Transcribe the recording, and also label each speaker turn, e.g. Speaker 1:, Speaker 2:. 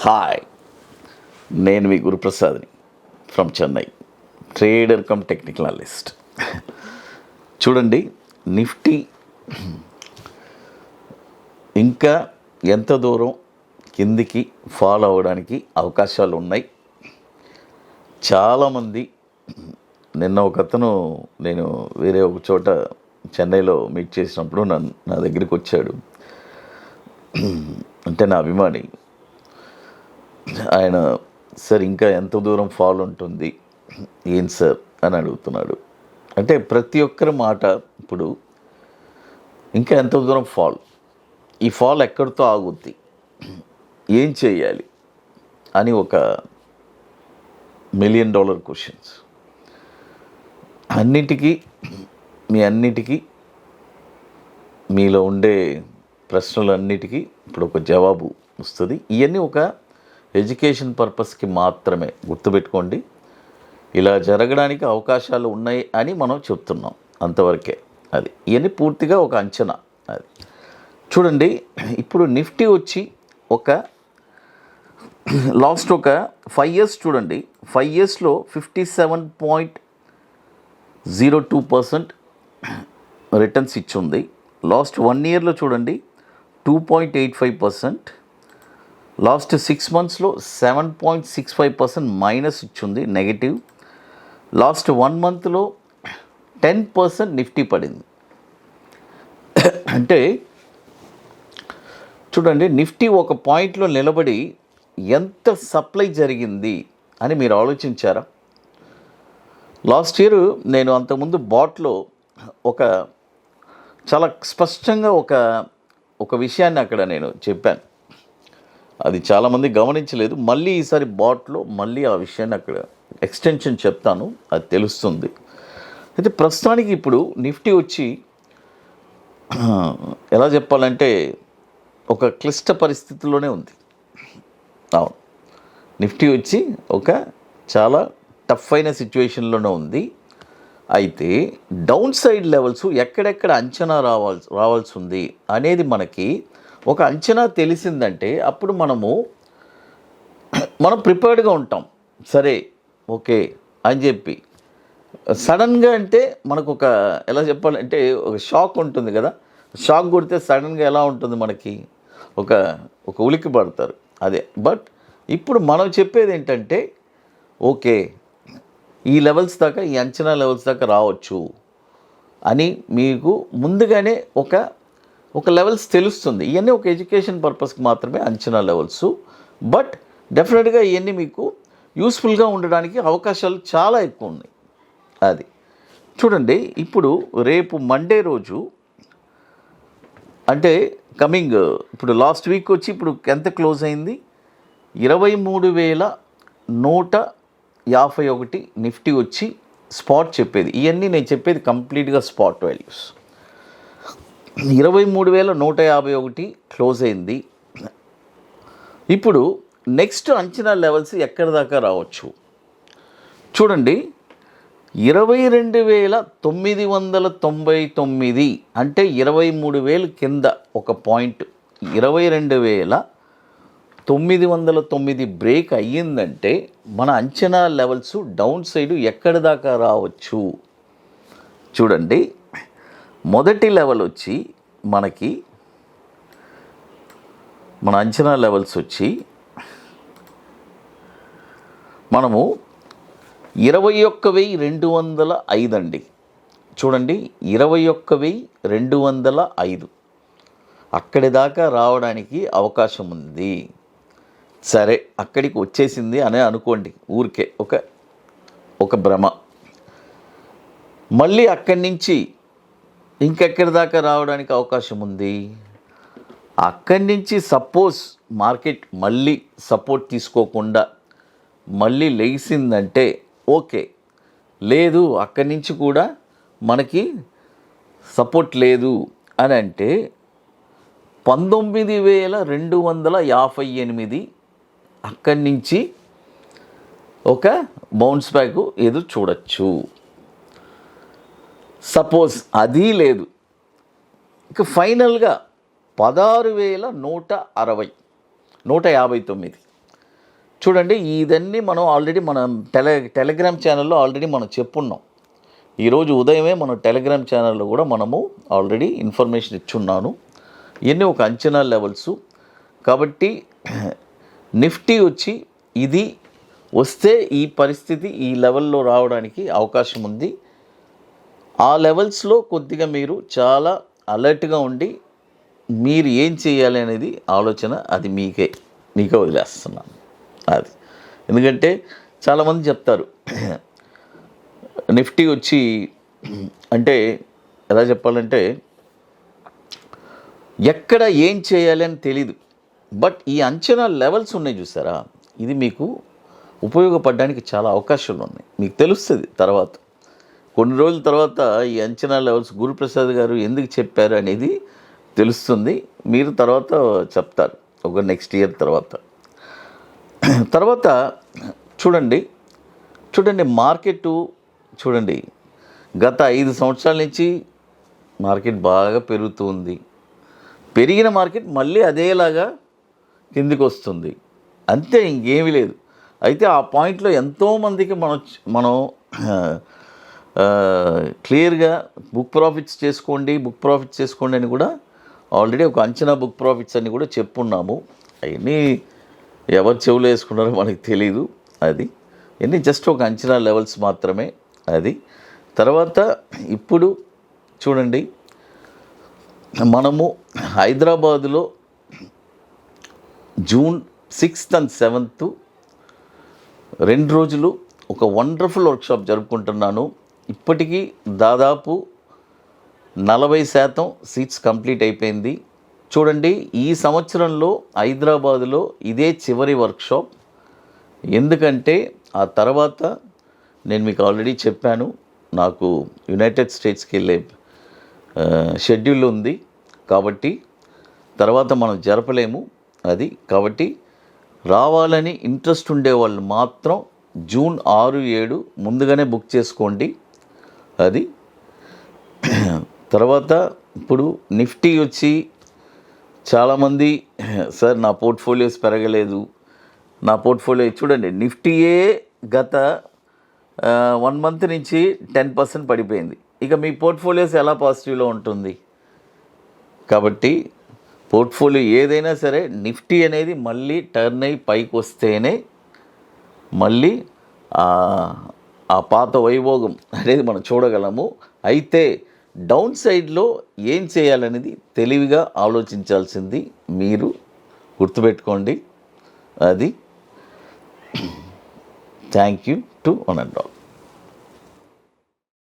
Speaker 1: Hi, నేను మీ గురుప్రసాద్ని from Chennai, trader cum technical analyst. చూడండి, నిఫ్టీ ఇంకా ఎంత దూరం కిందికి ఫాలో అవ్వడానికి అవకాశాలు ఉన్నాయి. చాలామంది నిన్న ఒకతను నేను వేరే ఒక చోట చెన్నైలో మీట్ చేసినప్పుడు నా దగ్గరికి వచ్చాడు. అంటే నా అభిమాని. ఆయన సార్ ఇంకా ఎంత దూరం ఫాల్ ఉంటుంది ఏం సార్ అని అడుగుతున్నాడు. అంటే ప్రతి ఒక్కరి మాట ఇప్పుడు ఇంకా ఎంత దూరం ఫాల్, ఈ ఫాల్ ఎక్కడితో ఆగుద్ది, ఏం చేయాలి అని ఒక $1 మిలియన్ క్వశ్చన్స్. అన్నిటికీ మీలో ఉండే ప్రశ్నలన్నిటికీ ఇప్పుడు ఒక జవాబు వస్తుంది. ఇవన్నీ ఒక ఎడ్యుకేషన్ పర్పస్కి మాత్రమే, గుర్తుపెట్టుకోండి. ఇలా జరగడానికి అవకాశాలు ఉన్నాయి అని మనం చెప్తున్నాం, అంతవరకే. అది ఇవన్నీ పూర్తిగా ఒక అంచనా. అది చూడండి, ఇప్పుడు నిఫ్టీ వచ్చి ఒక లాస్ట్ ఒక 5 years చూడండి, 5 yearsలో 57.02% రిటర్న్స్ ఇచ్చింది. లాస్ట్ 1 yearలో చూడండి 2.85%. లాస్ట్ 6 monthsలో 7.65% మైనస్ ఇచ్చింది, నెగిటివ్. లాస్ట్ 1 monthలో 10% నిఫ్టీ పడింది. అంటే చూడండి, నిఫ్టీ ఒక పాయింట్లో నిలబడి ఎంత సప్లై జరిగింది అని మీరు ఆలోచించారా? లాస్ట్ ఇయర్ నేను అంతకుముందు బాట్లో ఒక చాలా స్పష్టంగా ఒక విషయాన్ని అక్కడ నేను చెప్పాను. అది చాలామంది గమనించలేదు. మళ్ళీ ఈసారి బాట్లో మళ్ళీ ఆ విషయాన్ని అక్కడ ఎక్స్టెన్షన్ చెప్తాను, అది తెలుస్తుంది. అయితే ప్రస్తుతానికి ఇప్పుడు నిఫ్టీ వచ్చి ఎలా చెప్పాలంటే ఒక క్లిష్ట పరిస్థితుల్లోనే ఉంది. అవును, నిఫ్టీ వచ్చి ఒక చాలా టఫ్ అయిన సిచ్యువేషన్లోనే ఉంది. అయితే డౌన్ సైడ్ లెవెల్స్ ఎక్కడెక్కడ అంచనా రావాల్సి ఉంది అనేది మనకి ఒక అంచనా తెలిసిందంటే అప్పుడు మనం ప్రిపేర్డ్గా ఉంటాం. సరే, ఓకే అని చెప్పి సడన్గా అంటే మనకు ఒక ఎలా చెప్పాలంటే ఒక షాక్ ఉంటుంది కదా. షాక్ కొడితే సడన్గా ఎలా ఉంటుంది, మనకి ఒక ఉలిక్కి పడతారు, అదే. బట్ ఇప్పుడు మనం చెప్పేది ఏంటంటే ఓకే, ఈ లెవెల్స్ దాకా, ఈ అంచనా లెవెల్స్ దాకా రావచ్చు అని మీకు ముందుగానే ఒక లెవెల్స్ తెలుస్తుంది. ఇవన్నీ ఒక ఎడ్యుకేషన్ పర్పస్కి మాత్రమే అంచనా లెవెల్స్. బట్ డెఫినెట్గా ఇవన్నీ మీకు యూస్ఫుల్గా ఉండడానికి అవకాశాలు చాలా ఎక్కువ ఉన్నాయి. అది చూడండి, ఇప్పుడు రేపు మండే రోజు అంటే ఇప్పుడు లాస్ట్ వీక్ వచ్చి ఇప్పుడు ఎంత క్లోజ్ అయింది, 23,151 నిఫ్టీ వచ్చి స్పాట్ చెప్పేది. ఇవన్నీ నేను చెప్పేది కంప్లీట్గా స్పాట్ వాల్యూస్. 23,151 క్లోజ్ అయింది. ఇప్పుడు నెక్స్ట్ అంచనా లెవెల్స్ ఎక్కడి దాకా రావచ్చు చూడండి. 22,999 అంటే 23,000 కింద ఒక పాయింట్. 22,909 బ్రేక్ అయ్యిందంటే మన అంచనా లెవెల్స్ డౌన్ సైడ్ ఎక్కడి దాకా రావచ్చు చూడండి. మొదటి లెవెల్ వచ్చి మన అంచనా లెవెల్స్ వచ్చి మనము 21,205 అండి. చూడండి, 21,205 అక్కడి దాకా రావడానికి అవకాశం ఉంది. సరే, అక్కడికి వచ్చేసింది అనే అనుకోండి, ఊరికే ఒక భ్రమ. మళ్ళీ అక్కడి నుంచి ఇంకెక్కడి దాకా రావడానికి అవకాశం ఉంది. అక్కడి నుంచి సపోజ్ మార్కెట్ మళ్ళీ సపోర్ట్ తీసుకోకుండా మళ్ళీ లేచిందంటే ఓకే, లేదు అక్కడి నుంచి కూడా మనకి సపోర్ట్ లేదు అని అంటే 19,258 అక్కడి నుంచి ఒక బౌన్స్ బ్యాక్ ఎదురు చూడొచ్చు. సపోజ్ అది లేదు, ఇక ఫైనల్గా 16,159 చూడండి ఇదన్నీ మనం ఆల్రెడీ మన టెలిగ్రామ్ ఛానల్లో ఆల్రెడీ మనం చెప్పున్నాం. ఈరోజు ఉదయమే మన టెలిగ్రామ్ ఛానల్లో కూడా మనము ఆల్రెడీ ఇన్ఫర్మేషన్ ఇచ్చున్నాను. ఇవన్నీ ఒక అంచనా లెవెల్స్. కాబట్టి నిఫ్టీ వచ్చి ఇది వస్తే ఈ పరిస్థితి ఈ లెవెల్లో రావడానికి అవకాశం ఉంది. ఆ లెవెల్స్లో కొద్దిగా మీరు చాలా అలర్ట్గా ఉండి మీరు ఏం చేయాలి అనేది ఆలోచన అది మీకే వదిలేస్తున్నాను. అది ఎందుకంటే చాలామంది చెప్తారు నిఫ్టీ వచ్చి అంటే ఎలా చెప్పాలంటే ఎక్కడ ఏం చేయాలి అని తెలీదు. బట్ ఈ అంచనా లెవెల్స్ ఉన్నాయి చూసారా, ఇది మీకు ఉపయోగపడడానికి చాలా అవకాశాలు ఉన్నాయి. మీకు తెలుస్తుంది తర్వాత కొన్ని రోజుల తర్వాత ఈ అంచనా లెవెల్స్ గురుప్రసాద్ గారు ఎందుకు చెప్పారు అనేది తెలుస్తుంది. మీరు తర్వాత చెప్తారు ఒక నెక్స్ట్ ఇయర్ తర్వాత చూడండి మార్కెట్ చూడండి గత 5 సంవత్సరాల నుంచి మార్కెట్ బాగా పెరుగుతుంది. పెరిగిన మార్కెట్ మళ్ళీ అదేలాగా కిందికి వస్తుంది, అంతే, ఇంకేమీ లేదు. అయితే ఆ పాయింట్లో ఎంతోమందికి మనం క్లియర్గా బుక్ ప్రాఫిట్స్ చేసుకోండి అని కూడా ఆల్రెడీ ఒక అంచనా బుక్ ప్రాఫిట్స్ అని కూడా చెప్పున్నాము. అవన్నీ ఎవరు చెవులు వేసుకున్నారో మనకి తెలీదు. అది ఇవన్నీ జస్ట్ ఒక అంచనా లెవెల్స్ మాత్రమే. అది తర్వాత ఇప్పుడు చూడండి మనము హైదరాబాదులో June 6th and 7th 2 రోజులు ఒక వండర్ఫుల్ వర్క్షాప్ జరుపుకుంటున్నాను. ఇప్పటికీ దాదాపు 40% సీట్స్ కంప్లీట్ అయిపోయింది. చూడండి ఈ సంవత్సరంలో హైదరాబాదులో ఇదే చివరి వర్క్షాప్. ఎందుకంటే ఆ తర్వాత నేను మీకు ఆల్రెడీ చెప్పాను, నాకు యునైటెడ్ స్టేట్స్కి వెళ్ళే షెడ్యూల్ ఉంది. కాబట్టి తర్వాత మనం జరపలేము. అది కాబట్టి రావాలని ఇంట్రెస్ట్ ఉండేవాళ్ళు మాత్రం June 6, 7 ముందుగానే బుక్ చేసుకోండి. అది తర్వాత ఇప్పుడు నిఫ్టీ వచ్చి చాలామంది సార్ నా పోర్ట్ఫోలియోస్ పెరగలేదు, నా పోర్ట్ఫోలియో చూడండి నిఫ్టీయే గత 1 month నుంచి 10% పడిపోయింది. ఇక మీ పోర్ట్ఫోలియోస్ ఎలా పాజిటివ్లో ఉంటుంది? కాబట్టి పోర్ట్ఫోలియో ఏదైనా సరే నిఫ్టీ అనేది మళ్ళీ టర్న్ అయ్యి పైకి వస్తేనే మళ్ళీ ఆ పాత వైభోగం అనేది మనం చూడగలము. అయితే డౌన్ సైడ్లో ఏం చేయాలనేది తెలివిగా ఆలోచించాల్సింది మీరు గుర్తుపెట్టుకోండి. అది thank you to one and all.